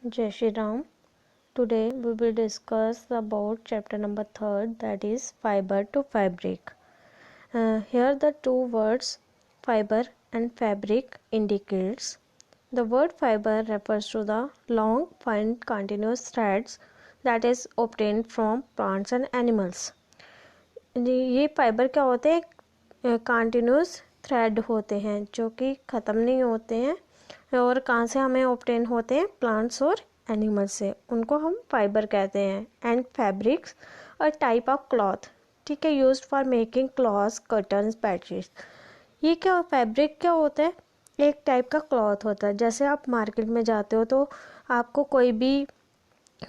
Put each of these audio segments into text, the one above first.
Jai Shri Ram. Today we will discuss about chapter number 3, that is fiber to fabric. Here the two words fiber and fabric indicates. The word fiber refers to the long, fine, continuous threads that is obtained from plants and animals. ये fibre क्या होते हैं? Continuous thread होते हैं जो कि ख़त्म नहीं होते हैं और कहाँ से हमें ऑब्टेन होते हैं? प्लांट्स और एनिमल से, उनको हम फाइबर कहते हैं. And fabrics a type of cloth, ठीक है, used for making clothes, curtains, bedsheets. ये क्या फैब्रिक क्या होता है? एक टाइप का क्लॉथ होता है. जैसे आप मार्केट में जाते हो तो आपको कोई भी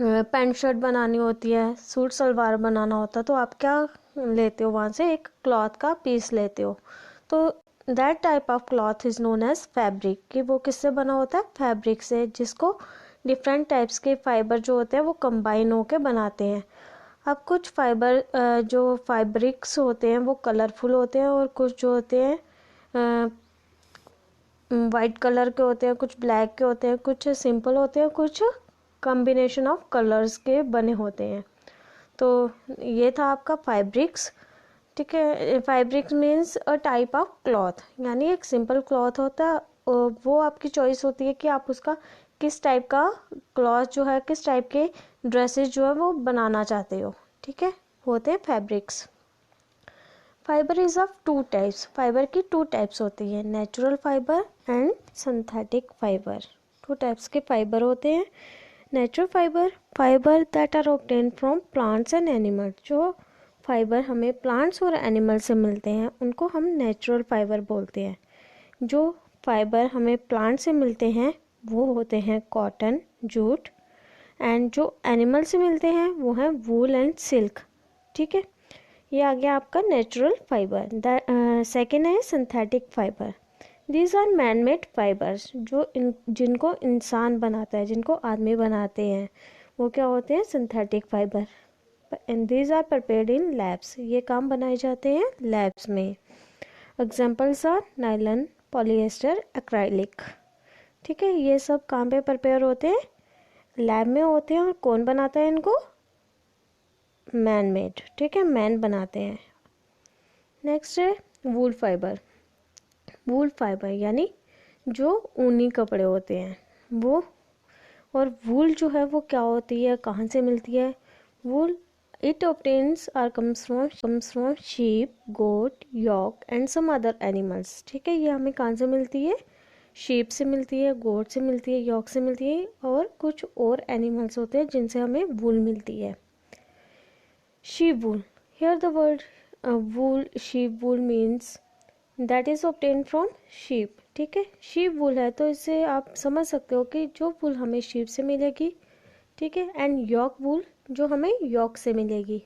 पैंट शर्ट बनानी होती है, सूट सलवार बनाना होता है, तो आप क्या लेते हो? वहाँ से एक क्लॉथ का पीस लेते हो. तो that type of cloth is known as fabric. कि वो किससे बना होता है? फैब्रिक से, जिसको डिफरेंट टाइप्स के फाइबर जो होते हैं वो कंबाइन होके बनाते हैं. अब कुछ फाइबर जो फैब्रिक्स होते हैं वो कलरफुल होते हैं और कुछ जो होते हैं वाइट कलर के होते हैं, कुछ ब्लैक के होते हैं, कुछ सिंपल होते हैं, कुछ कॉम्बिनेशन ऑफ कलर्स के बने होते हैं. तो ये था आपका फैब्रिक्स. ठीक है, fabrics means a type of cloth, यानी एक सिंपल क्लॉथ होता है. वो आपकी चॉइस होती है कि आप उसका किस टाइप का क्लॉथ जो है, किस टाइप के ड्रेसेस जो है वो बनाना चाहते हो. ठीक है, होते हैं fabrics. Fibre is of two types. Fibre की टू टाइप्स होती है, natural fibre and synthetic fibre. Two types के फाइबर होते हैं. Natural fibre, fibre that are obtain from plants and animals. जो फाइबर हमें प्लांट्स और एनिमल से मिलते हैं उनको हम नेचुरल फाइबर बोलते हैं. जो फाइबर हमें प्लांट से मिलते हैं वो होते हैं कॉटन, जूट. एंड जो एनिमल से मिलते हैं वो हैं वूल एंड सिल्क. ठीक है, ये आ गया आपका नेचुरल फाइबर. सेकेंड है synthetic fibre. These are man made fibres. जो जिनको इंसान बनाता है, जिनको आदमी बनाते हैं, वो क्या होते हैं? Synthetic fibre. And these are prepared in labs. ये काम बनाए जाते हैं लैब्स में. Examples are nylon, polyester, acrylic. ठीक है, ये सब कहाँ पे प्रिपेयर होते हैं? लैब में होते हैं. और कौन बनाता है इनको? Man made. ठीक है, मैन बनाते हैं. नेक्स्ट है वूल फाइबर. वूल फाइबर यानी जो ऊनी कपड़े होते हैं वो. और वूल जो है वो क्या होती है, कहाँ से मिलती है? Wool it obtains or comes from sheep, goat, yak and some other animals. ठीक है, ये हमें कहाँ से मिलती है? शीप से मिलती है, गोट से मिलती है, यॉक से मिलती है और कुछ और एनिमल्स होते हैं जिनसे हमें वूल मिलती है. Sheep wool. Here the word wool, sheep wool means that is obtained from sheep. ठीक है, sheep wool है तो इससे आप समझ सकते हो कि जो wool हमें sheep से मिलेगी. ठीक है, एंड यॉक wool जो हमें यॉक से मिलेगी.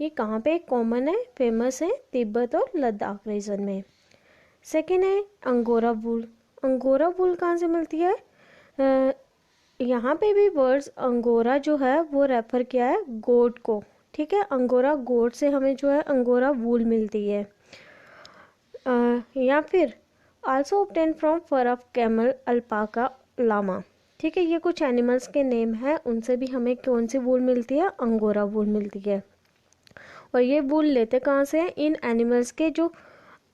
ये कहाँ पे कॉमन है, फेमस है? तिब्बत और लद्दाख रीजन में. सेकेंड है अंगोरा वूल. अंगोरा वूल कहाँ से मिलती है? यहाँ पे भी वर्ड्स अंगोरा जो है वो रेफर किया है गोट को. ठीक है, अंगोरा गोट से हमें जो है अंगोरा वूल मिलती है. या फिर also obtain from fur of camel, alpaca, llama. ठीक है, ये कुछ एनिमल्स के नेम हैं, उनसे भी हमें कौन सी वूल मिलती है? अंगोरा वूल मिलती है. और ये वूल लेते कहाँ से हैं? इन एनिमल्स के जो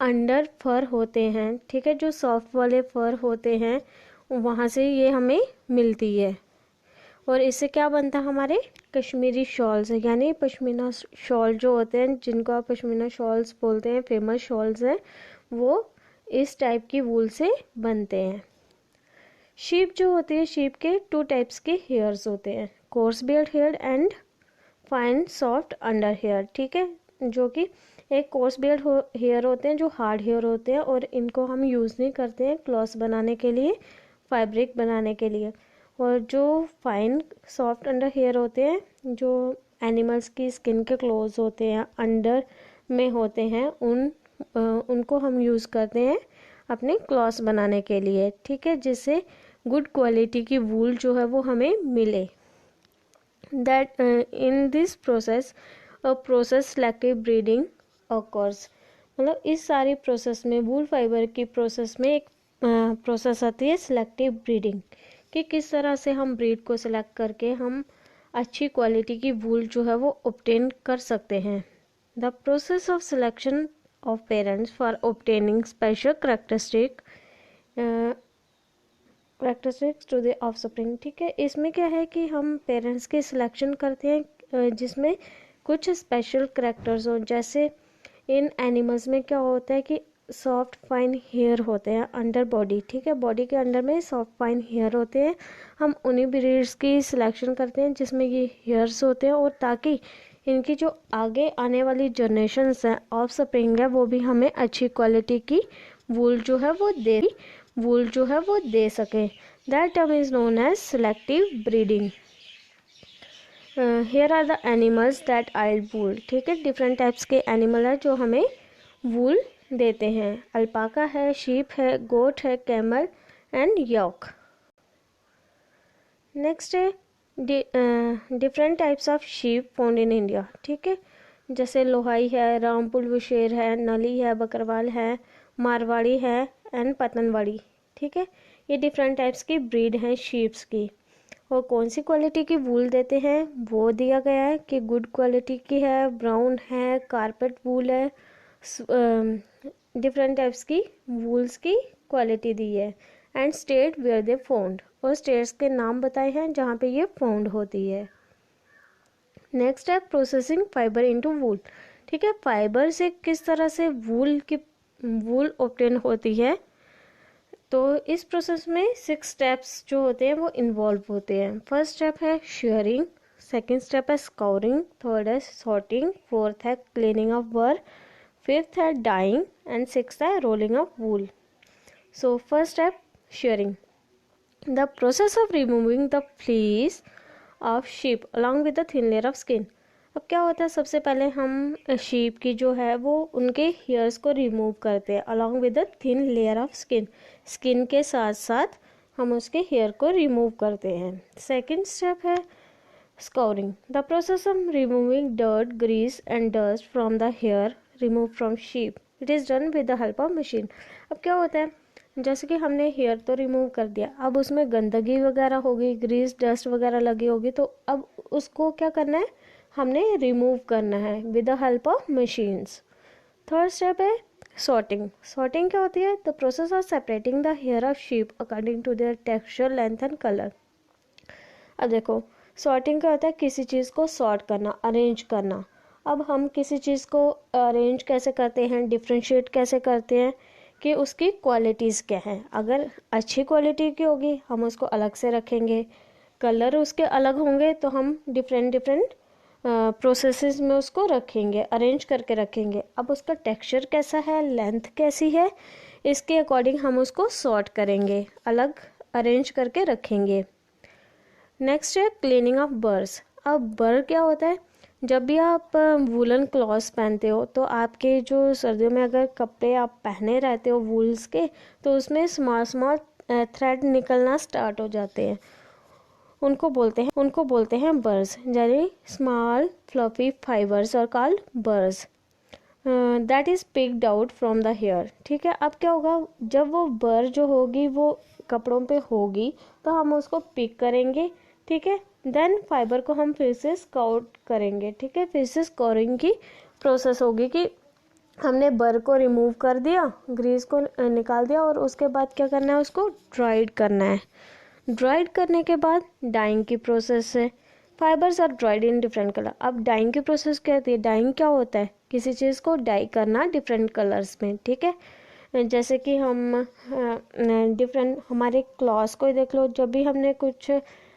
अंडर फर होते हैं. ठीक है, जो सॉफ्ट वाले फर होते हैं वहाँ से ये हमें मिलती है. और इससे क्या बनता है? हमारे कश्मीरी शॉल्स, यानी पश्मीना शॉल जो होते हैं, जिनको आप पश्मीना शॉल्स बोलते हैं, फेमस शॉल्स हैं, वो इस टाइप की वूल से बनते हैं. शीप जो होती है, शीप के टू टाइप्स के हेयर्स होते हैं, coarse beard hair and fine soft under hair. ठीक है, जो कि एक कोर्स बियर्ड हेयर होते हैं जो हार्ड हेयर होते हैं और इनको हम यूज़ नहीं करते हैं क्लॉथ्स बनाने के लिए, फैब्रिक बनाने के लिए. और जो फाइन सॉफ्ट अंडर हेयर होते हैं, जो एनिमल्स की स्किन के क्लोज होते हैं, अंडर में होते हैं, उनको हम यूज़ करते हैं अपने क्लॉथ्स बनाने के लिए. ठीक है, जिससे गुड क्वालिटी की वूल जो है वो हमें मिले. That in this process selective breeding occurs. मतलब इस सारी प्रोसेस में, वूल फाइबर की प्रोसेस में एक प्रोसेस आती है सिलेक्टिव ब्रीडिंग, कि किस तरह से हम ब्रीड को सिलेक्ट करके हम अच्छी क्वालिटी की वूल जो है वो ऑब्टेन कर सकते हैं। The process of selection of parents for obtaining special characteristics to the offspring. ठीक है, इसमें क्या है कि हम पेरेंट्स की सिलेक्शन करते हैं जिसमें कुछ स्पेशल करेक्टर्स हो। जैसे इन एनिमल्स में क्या होता है कि सॉफ्ट फाइन हेयर होते हैं अंडर बॉडी। ठीक है, बॉडी के अंडर में सॉफ्ट फाइन हेयर होते हैं। हम उन्हीं ब्रीड्स की सिलेक्शन करते हैं जिसमें ये हेयर्स होते हैं, और ताकि इनकी जो आगे आने वाली जनरेशन्स हैं ऑफ स्प्रिंग है वो भी हमें अच्छी क्वालिटी की वूल जो है वो दे सके। That term is known as selective breeding. Here are the animals that yield wool. ठीक है, डिफरेंट टाइप्स के एनिमल है जो हमें वूल देते हैं। अल्पाका है, शीप है, गोट है, कैमल एंड यॉक। नेक्स्ट है different types of sheep found in India. ठीक है, जैसे लोहाई है, रामपुर बुशेर है, नली है, बकरवाल है, मारवाड़ी है एंड पतनवाड़ी। ठीक है, ये डिफरेंट टाइप्स की ब्रीड हैं शीप्स की। और कौन सी क्वालिटी की वूल देते हैं वो दिया गया है कि गुड क्वालिटी की है, ब्राउन है, कारपेट वूल है। डिफरेंट टाइप्स की वूल्स की क्वालिटी दी है। And state where they found, और स्टेट्स के नाम बताए हैं जहाँ पे ये फाउंड होती है। नेक्स्ट है प्रोसेसिंग फाइबर इनटू वूल। ठीक है, फाइबर से किस तरह से वूल ऑब्टेन होती है। तो इस प्रोसेस में 6 स्टेप्स जो होते हैं वो इन्वॉल्व होते हैं। फर्स्ट स्टेप है शेयरिंग, सेकेंड स्टेप है स्काउरिंग, थर्ड है सॉर्टिंग, फोर्थ है क्लीनिंग ऑफ बर, फिफ्थ है डाइंग एंड सिक्स्थ है rolling of wool. So first step sharing, the process of removing the fleece of sheep along with the thin layer of skin. अब क्या होता है, सबसे पहले हम शीप की जो है वो उनके हेयर्स को रिमूव करते हैं along with the thin layer of skin के साथ साथ हम उसके हेयर को रिमूव करते हैं। सेकेंड स्टेप है scouring, the process of removing dirt, grease and dust from the hair remove from sheep. It is done with the help of machine. अब क्या होता है, जैसे कि हमने हेयर तो रिमूव कर दिया, अब उसमें गंदगी वगैरह होगी, ग्रीस डस्ट वगैरह लगी होगी, तो अब उसको क्या करना है, हमने रिमूव करना है with the help of machines. Third step है सॉर्टिंग। सॉर्टिंग क्या होती है, the process of separating the hair of sheep according to their texture, length and colour. अब देखो, सॉर्टिंग क्या होता है, किसी चीज़ को सॉर्ट करना, अरेंज करना। अब हम किसी चीज़ को अरेंज कैसे करते हैं, डिफ्रेंशिएट कैसे करते हैं कि उसकी क्वालिटीज़ क्या हैं। अगर अच्छी क्वालिटी की होगी हम उसको अलग से रखेंगे, कलर उसके अलग होंगे तो हम डिफरेंट प्रोसेसेस में उसको रखेंगे, अरेंज करके रखेंगे। अब उसका टेक्सचर कैसा है, लेंथ कैसी है, इसके अकॉर्डिंग हम उसको सॉर्ट करेंगे, अलग अरेंज करके रखेंगे। नेक्स्ट है क्लीनिंग ऑफ बर्स। अब बर क्या होता है, जब भी आप वूलन क्लॉथ्स पहनते हो तो आपके जो सर्दियों में अगर कपड़े आप पहने रहते हो वूल्स के, तो उसमें स्मॉल थ्रेड निकलना स्टार्ट हो जाते हैं, उनको बोलते हैं बर्स। यानी small fluffy fibres are called burrs that is picked out from the hair. ठीक है, अब क्या होगा, जब वो बर जो होगी वो कपड़ों पे होगी तो हम उसको पिक करेंगे। ठीक है, देन फाइबर को हम फिर से स्काउट करेंगे। ठीक है, फिर से स्कोरिंग की प्रोसेस होगी कि हमने बर को रिमूव कर दिया, ग्रीस को निकाल दिया, और उसके बाद क्या करना है, उसको ड्राइड करना है। ड्राइड करने के बाद डाइंग की प्रोसेस है। Fibres are dried in different colour. अब डाइंग की प्रोसेस क्या होती है, डाइंग क्या होता है, किसी चीज़ को डाई करना डिफरेंट कलर्स में। ठीक है, जैसे कि हम डिफरेंट हमारे क्लॉथ्स को देख लो, जब भी हमने कुछ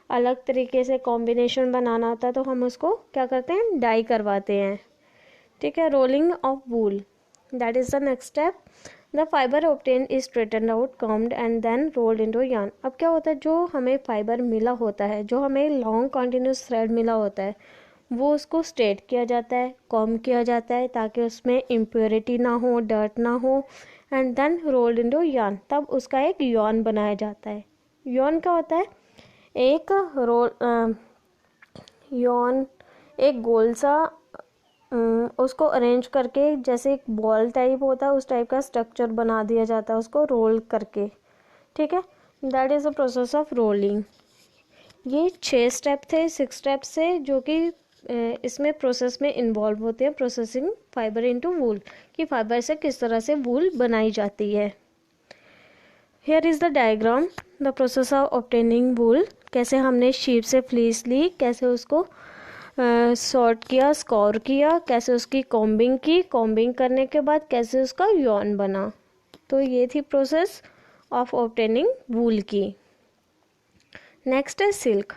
अलग तरीके से कॉम्बिनेशन बनाना होता है तो हम उसको क्या करते हैं, डाई करवाते हैं। ठीक है, rolling of wool, that is the next step. The fibre obtain is straighten out, combed and then rolled into yarn. अब क्या होता है, जो हमें फाइबर मिला होता है, जो हमें लॉन्ग कॉन्टिन्यूस थ्रेड मिला होता है, वो उसको स्ट्रेट किया जाता है, कॉम किया जाता है ताकि उसमें इम्प्योरिटी ना हो, डर्ट ना हो, and then rolled into yarn. तब उसका एक यार्न बनाया जाता है। यार्न क्या होता है, एक यार्न एक गोल सा उसको अरेंज करके, जैसे एक बॉल टाइप होता है उस टाइप का स्ट्रक्चर बना दिया जाता है उसको रोल करके। ठीक है, that is the process of rolling. ये 6 स्टेप थे, 6 स्टेप्स थे जो कि इसमें प्रोसेस में इन्वॉल्व होते हैं, प्रोसेसिंग फाइबर इनटू वूल, कि फाइबर से किस तरह से वूल बनाई जाती है। Here is the diagram, the process of obtaining wool, कैसे हमने शीप से फ्लीस ली, कैसे उसको सॉर्ट किया, स्कोर किया, कैसे उसकी कॉम्बिंग की, कॉम्बिंग करने के बाद कैसे उसका यॉर्न बना। तो ये थी प्रोसेस ऑफ ऑब्टेनिंग वूल की। नेक्स्ट है सिल्क।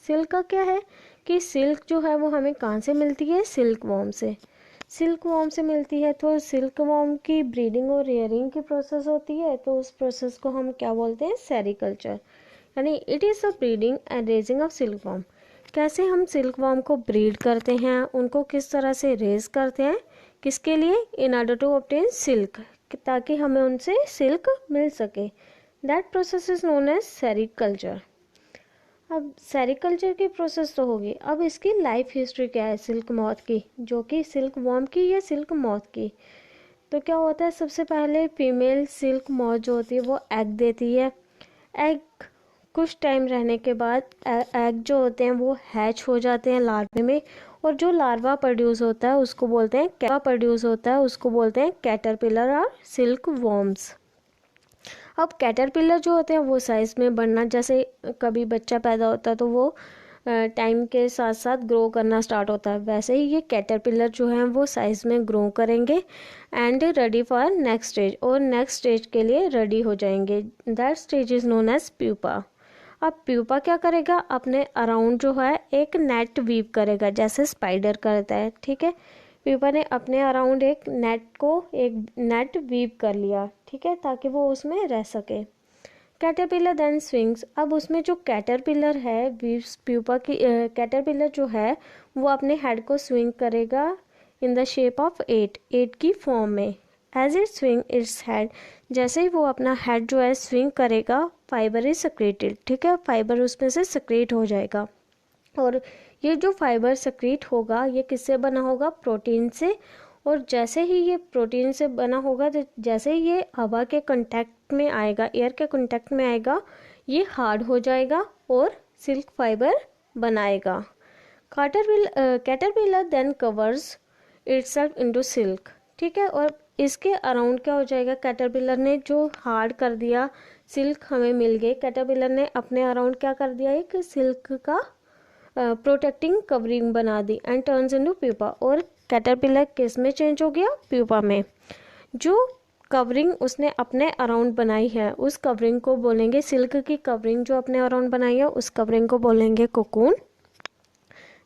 सिल्क का क्या है कि सिल्क जो है वो हमें कहाँ से मिलती है, सिल्क वॉर्म से। सिल्क वॉर्म से मिलती है, तो सिल्क वॉर्म की ब्रीडिंग और रेयरिंग की प्रोसेस होती है, तो उस प्रोसेस को हम क्या बोलते हैं, सेरिकल्चर, यानी it is the breeding and raising of silk warm. कैसे हम सिल्क वॉर्म को ब्रीड करते हैं, उनको किस तरह से रेज करते हैं, किसके लिए, in order to obtain silk, ताकि हमें उनसे सिल्क मिल सके। That process is known as sericulture. अब सेरिकल्चर की प्रोसेस तो होगी, अब इसकी लाइफ हिस्ट्री क्या है सिल्क मॉथ की, जो कि सिल्क वॉर्म की या सिल्क मॉथ की। तो क्या होता है, सबसे पहले फीमेल सिल्क मॉथ जो होती है वो एग देती है। एग कुछ टाइम रहने के बाद एग जो होते हैं वो हैच हो जाते हैं लार्वे में, और जो लार्वा प्रोड्यूस होता है उसको बोलते हैं कैटरपिलर और सिल्क वॉर्म्स। अब कैटरपिलर जो होते हैं वो साइज़ में बढ़ना, जैसे कभी बच्चा पैदा होता है तो वो टाइम के साथ साथ ग्रो करना स्टार्ट होता है, वैसे ही ये कैटरपिलर जो हैं वो साइज़ में ग्रो करेंगे and ready for next stage, और नेक्स्ट स्टेज के लिए रेडी हो जाएंगे। That stage is known as pupa. अब प्यूपा क्या करेगा, अपने अराउंड जो है एक नेट वीव करेगा, जैसे स्पाइडर करता है, ठीक है। प्यूपा ने अपने अराउंड एक नेट वीव कर लिया, ठीक है, ताकि वो उसमें रह सके। Caterpillar then swings. अब उसमें जो कैटरपिलर है, प्यूपा की कैटरपिलर जो है वो अपने हेड को स्विंग करेगा इन द शेप ऑफ 8 की फॉर्म में। As it swing its head, जैसे ही वो अपना हेड जो है स्विंग करेगा, फाइबर इज सक्रेटेड, ठीक है, फाइबर उसमें से सक्रेट हो जाएगा। और ये जो फाइबर सक्रीट होगा ये किससे बना होगा, प्रोटीन से। और जैसे ही ये प्रोटीन से बना होगा, तो जैसे ही ये हवा के कांटेक्ट में आएगा, एयर के कांटेक्ट में आएगा, ये हार्ड हो जाएगा और सिल्क फाइबर बनाएगा। Caterpillar then covers itself into silk, ठीक है। और इसके अराउंड क्या हो जाएगा, कैटरपिलर ने जो हार्ड कर दिया, सिल्क हमें मिल गई, कैटरपिलर ने अपने अराउंड क्या कर दिया, एक सिल्क का प्रोटेक्टिंग कवरिंग बना दी एंड टर्न्स इनटू प्यूपा। और कैटरपिलर किस में चेंज हो गया, प्यूपा में। जो कवरिंग उसने अपने अराउंड बनाई है उस कवरिंग को बोलेंगे, सिल्क की कवरिंग जो अपने अराउंड बनाई है उस कवरिंग को बोलेंगे cocoon.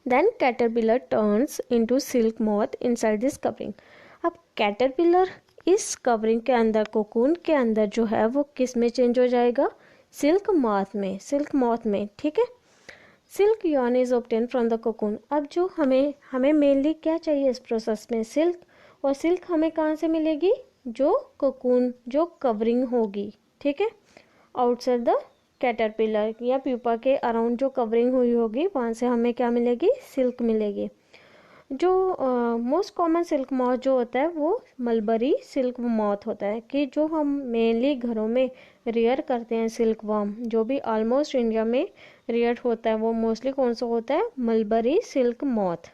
Then caterpillar turns into silk moth inside this covering. अब कैटरपिलर इस कवरिंग के अंदर, कोकून के अंदर जो है वो किस में चेंज हो जाएगा, सिल्क मॉथ में, ठीक है। Silk yarn is obtain from the cocoon. अब जो हमें मेनली क्या चाहिए इस प्रोसेस में, सिल्क। और सिल्क हमें कहाँ से मिलेगी, जो कोकून, जो कवरिंग होगी, ठीक है, आउटसाइड द कैटरपिलर या प्यूपा के अराउंड जो कवरिंग हुई होगी वहाँ से हमें क्या मिलेगी, सिल्क मिलेगी। जो मोस्ट कॉमन सिल्क मॉथ जो होता है वो मलबरी सिल्क मॉथ होता है, कि जो हम मेनली घरों में रियर करते हैं सिल्क वर्म, जो भी ऑलमोस्ट इंडिया में रियर होता है वो मोस्टली कौन सा होता है, mulberry silk moth.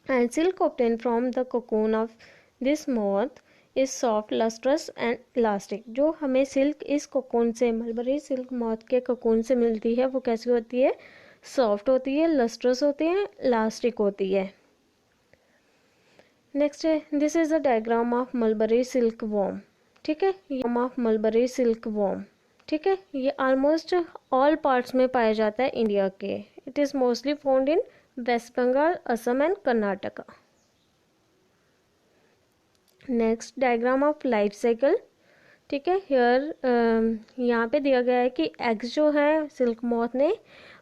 And silk obtain from the cocoon of this moth is soft, lustrous and elastic. जो हमें सिल्क इस कोकून से, मलबरी सिल्क मॉथ के कोकून से मिलती है वो कैसी होती है, सॉफ्ट होती है, लस्ट्रस होती है, इलास्टिक होती है। नेक्स्ट है, this is the diagram of mulberry silk worm, ठीक है, ऑफ मलबरी सिल्क वॉर्म, ठीक है। ये ऑलमोस्ट ऑल पार्ट्स में पाया जाता है इंडिया के। It is mostly found in West Bengal, Assam and Karnataka. Next, diagram of life cycle, ठीक है। हियर यहाँ पे दिया गया है कि एग्स जो है सिल्क मॉथ ने,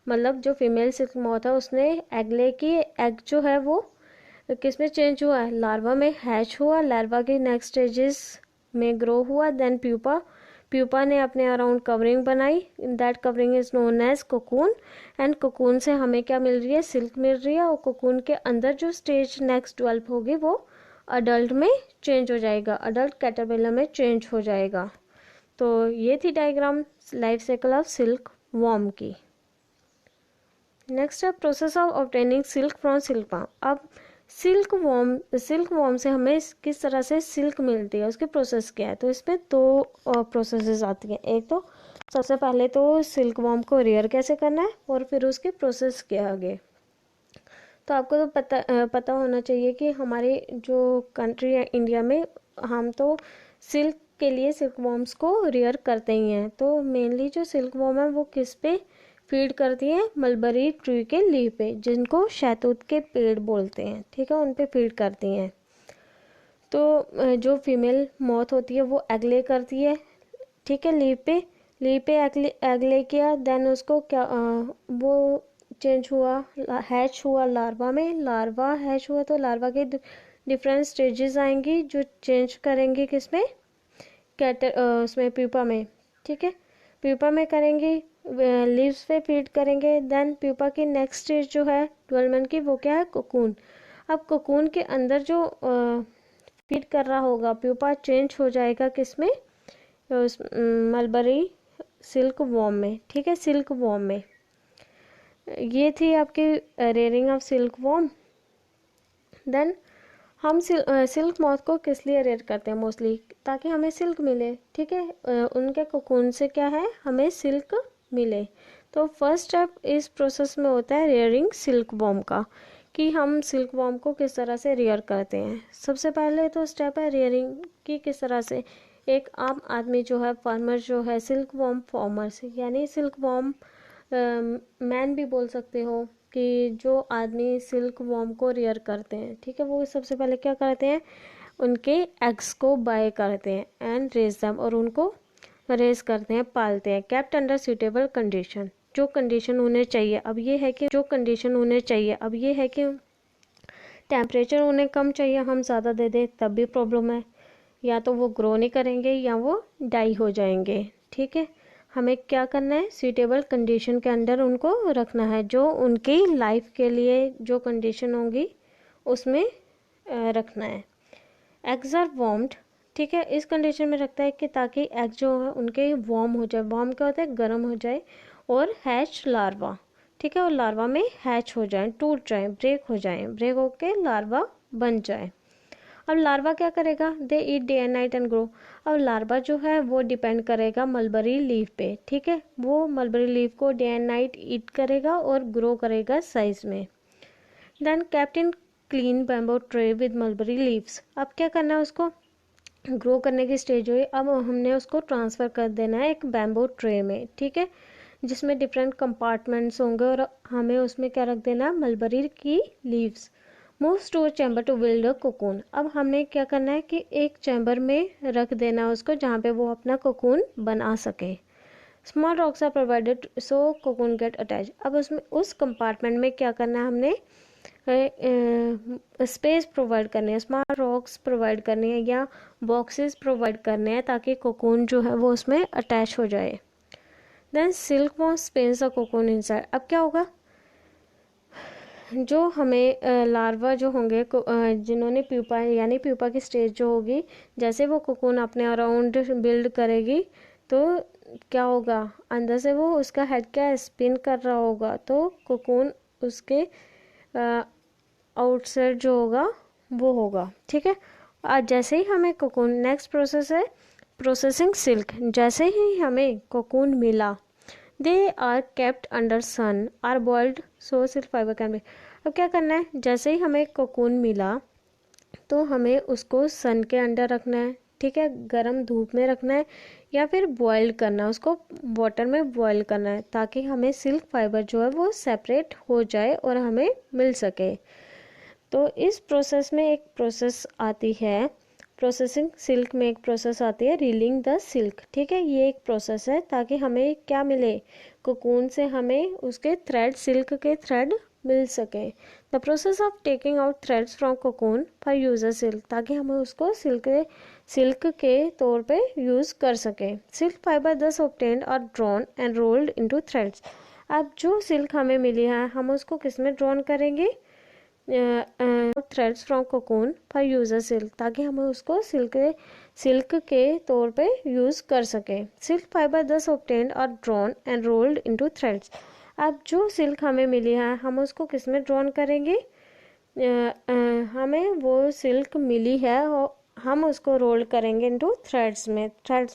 मतलब जो फीमेल सिल्क मॉथ है उसने एग ले की, एग जो है वो किस में चेंज हुआ है, लार्वा में हैच हुआ, लार्वा के नेक्स्ट स्टेजेस में ग्रो हुआ, देन प्यूपा ने अपने अराउंड कवरिंग बनाई, that covering is known as cocoon. And cocoon से हमें क्या मिल रही है, सिल्क मिल रही है। और कोकून के अंदर जो स्टेज नेक्स्ट डेवलप होगी वो अडल्ट में चेंज हो जाएगा, अडल्ट कैटरपिलर में चेंज हो जाएगा। तो ये थी diagram life cycle of silk warm की। नेक्स्ट है process of obtaining silk from silk worm. अब सिल्क वॉर्म से हमें किस तरह से सिल्क मिलती है, उसके प्रोसेस क्या है। तो इसमें दो प्रोसेसेस आती हैं। एक तो सबसे पहले तो सिल्क वॉर्म को रेयर कैसे करना है और फिर उसके प्रोसेस के आगे। तो आपको तो पता होना चाहिए कि हमारी जो कंट्री है इंडिया में, हम तो सिल्क के लिए सिल्क वॉर्म्स को रेयर करते ही हैं। तो मेनली जो सिल्क वॉर्म है वो किस पे फीड करती है, मलबरी ट्री के लीफ पे, जिनको शहतूत के पेड़ बोलते हैं, ठीक है, उन पे फीड करती हैं। तो जो फीमेल मॉथ होती है वो एग ले करती है, ठीक है, लीफ पे एग ले किया, देन उसको क्या वो चेंज हुआ, हैच हुआ लार्वा में, लार्वा हैच हुआ तो लार्वा के डिफरेंट स्टेजेस आएंगी जो चेंज करेंगे किसमें, उसमें प्यूपा में, ठीक है, प्यूपा में करेंगी, लीव्स पे फीड करेंगे। देन प्यूपा की नेक्स्ट स्टेज जो है 12 मंथ की, वो क्या है, कोकून। अब कोकून के अंदर जो फीड कर रहा होगा प्यूपा चेंज हो जाएगा किसमें, मलबरी सिल्क वॉर्म में, ठीक है, सिल्क वॉर्म में। ये थी आपकी rearing of silk worm. Then हम सिल्क मॉथ को किस लिए रेयर करते हैं मोस्टली, ताकि हमें सिल्क मिले, ठीक है, उनके कोकून से क्या है, हमें सिल्क मिले। तो फर्स्ट स्टेप इस प्रोसेस में होता है रेयरिंग सिल्क वॉर्म का, कि हम सिल्क वॉर्म को किस तरह से रेयर करते हैं। सबसे पहले तो स्टेप है रेयरिंग की किस तरह से। एक आम आदमी जो है, फार्मर जो है, सिल्क वॉर्म फार्मर्स यानी सिल्क वॉर्म मैन भी बोल सकते हो, कि जो आदमी सिल्क वॉर्म को रेयर करते हैं, ठीक है, वो सबसे पहले क्या करते हैं, उनके एग्स को बाय करते हैं एंड रेज देम, और उनको रेज करते हैं, पालते हैं, केप्ट अंडर सूटेबल कंडीशन, जो कंडीशन उन्हें चाहिए। अब ये है कि टेम्परेचर उन्हें कम चाहिए, हम ज़्यादा दे दें तब भी प्रॉब्लम है, या तो वो ग्रो नहीं करेंगे या वो डाई हो जाएंगे, ठीक है। हमें क्या करना है, सूटेबल कंडीशन के अंडर उनको रखना है, जो उनकी लाइफ के लिए जो कंडीशन होंगी उसमें रखना है। एग्स आर वार्म्ड, ठीक है, इस कंडीशन में रखता है कि ताकि एग जो है उनके वार्म हो जाए। वार्म क्या होता है, गर्म हो जाए, और हैच लार्वा, ठीक है, और लार्वा में हैच हो जाए, टूट जाए, ब्रेक होके लार्वा बन जाए। अब लार्वा क्या करेगा, they eat day and night and grow. अब लार्वा जो है वो डिपेंड करेगा मलबरी लीफ पे, ठीक है, वो मलबरी लीफ को डे एंड नाइट ईट करेगा और ग्रो करेगा साइज में। Then kept in clean bamboo tray with mulberry leaves. अब क्या करना है, उसको ग्रो करने की स्टेज हुई, अब हमने उसको ट्रांसफ़र कर देना है एक बैम्बू ट्रे में, ठीक है, जिसमें डिफरेंट कंपार्टमेंट्स होंगे, और हमें उसमें क्या रख देना, मलबरी की leaves. Moves to chamber to build a cocoon. अब हमने क्या करना है कि एक चैम्बर में रख देना है उसको, जहाँ पे वो अपना कोकून बना सके। Small rocks are provided so cocoon get attach. अब उसमें उस कंपार्टमेंट में क्या करना है, हमने स्पेस प्रोवाइड करनी है, स्मॉल रॉक्स प्रोवाइड करनी है, या बॉक्सेस प्रोवाइड करने हैं, ताकि कोकून जो है वो उसमें अटैच हो जाए। Then silk worm spins the cocoon inside. अब क्या होगा, जो हमें लार्वा जो होंगे, जिन्होंने प्यूपा यानी प्यूपा की स्टेज जो होगी, जैसे वो कोकून अपने अराउंड बिल्ड करेगी, तो क्या होगा, अंदर से वो उसका हेड क्या स्पिन कर रहा होगा, तो कोकून उसके आउटसाइड जो होगा वो होगा, ठीक है। आज जैसे ही हमें कोकून, नेक्स्ट प्रोसेस है प्रोसेसिंग सिल्क। जैसे ही हमें कोकून मिला, they are kept under sun or boiled so silk fibre can be. अब क्या करना है, जैसे ही हमें कोकून मिला तो हमें उसको सन के अंडर रखना है, ठीक है, गर्म धूप में रखना है, या फिर बॉयल करना है, उसको वाटर में बॉयल करना है, ताकि हमें सिल्क फाइबर जो है वो सेपरेट हो जाए और हमें मिल सके। तो इस प्रोसेस में एक प्रोसेस आती है, प्रोसेसिंग सिल्क में एक प्रोसेस आती है रीलिंग द सिल्क, ठीक है, ये एक प्रोसेस है ताकि हमें क्या मिले, कोकून से हमें उसके थ्रेड, सिल्क के थ्रेड मिल सके। The process of taking out threads from cocoon for use a silk, ताकि हमें उसको सिल्क के तौर पे यूज़ कर सके। Silk fibre thus obtained are drawn and rolled into threads. अब जो सिल्क हमें मिली है, हम उसको किस में ड्रॉन करेंगे, threads from cocoon for use a silk, ताकि हमें उसको सिल्क के तौर पे यूज़ कर सके। सिल्क फाइबर दस ऑब्टेन्ड और drawn and rolled into threads. अब जो सिल्क हमें मिली है हम उसको किस में ड्रॉन करेंगे, हमें वो सिल्क मिली है और हम उसको रोल करेंगे इनटू थ्रेड्स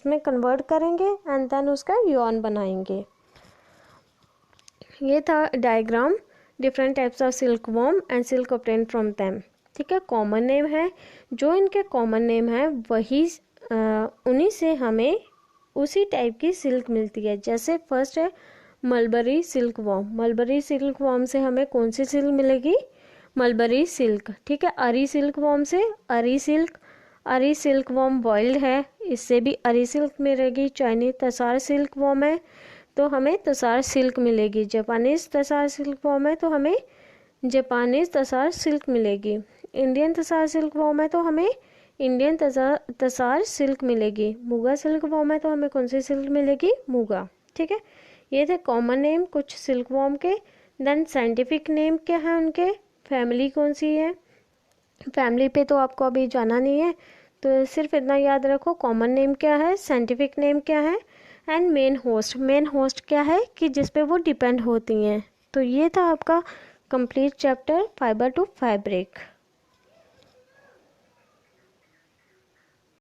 में कन्वर्ट करेंगे एंड देन उसका यॉर्न बनाएंगे। ये था diagram different types of silk warm and silk obtained from them. ठीक है, कॉमन नेम है, जो इनके कॉमन नेम है वही उन्हीं से हमें उसी टाइप की सिल्क मिलती है। जैसे फर्स्ट है mulberry silk worm. Mulberry silk worm से हमें कौन सी सिल्क मिलेगी, मलबरी सिल्क। ठीक है, अरी सिल्क वॉर्म से अरी सिल्क वॉर्म बॉइल्ड है, इससे भी अरी सिल्क मिलेगी। चाइनीज तसार सिल्क वॉर्म है तो हमें तसार सिल्क मिलेगी। जापानीज तसार सिल्क वॉर्म है तो हमें जापानीज तसार सिल्क मिलेगी। इंडियन तसार सिल्क वॉर्म है तो हमें इंडियन तसार सिल्क मिलेगी। मुगा सिल्क वॉर्म है तो हमें कौन सी सिल्क मिलेगी, मुगा। ठीक है, ये थे कॉमन नेम कुछ सिल्क वॉर्म के। देन साइंटिफिक नेम क्या है उनके, फैमिली कौन सी है, फैमिली पे तो आपको अभी जाना नहीं है, तो सिर्फ इतना याद रखो कॉमन नेम क्या है, साइंटिफिक नेम क्या है एंड मेन होस्ट क्या है कि जिस पे वो डिपेंड होती हैं। तो ये था आपका complete chapter fibre to fabric.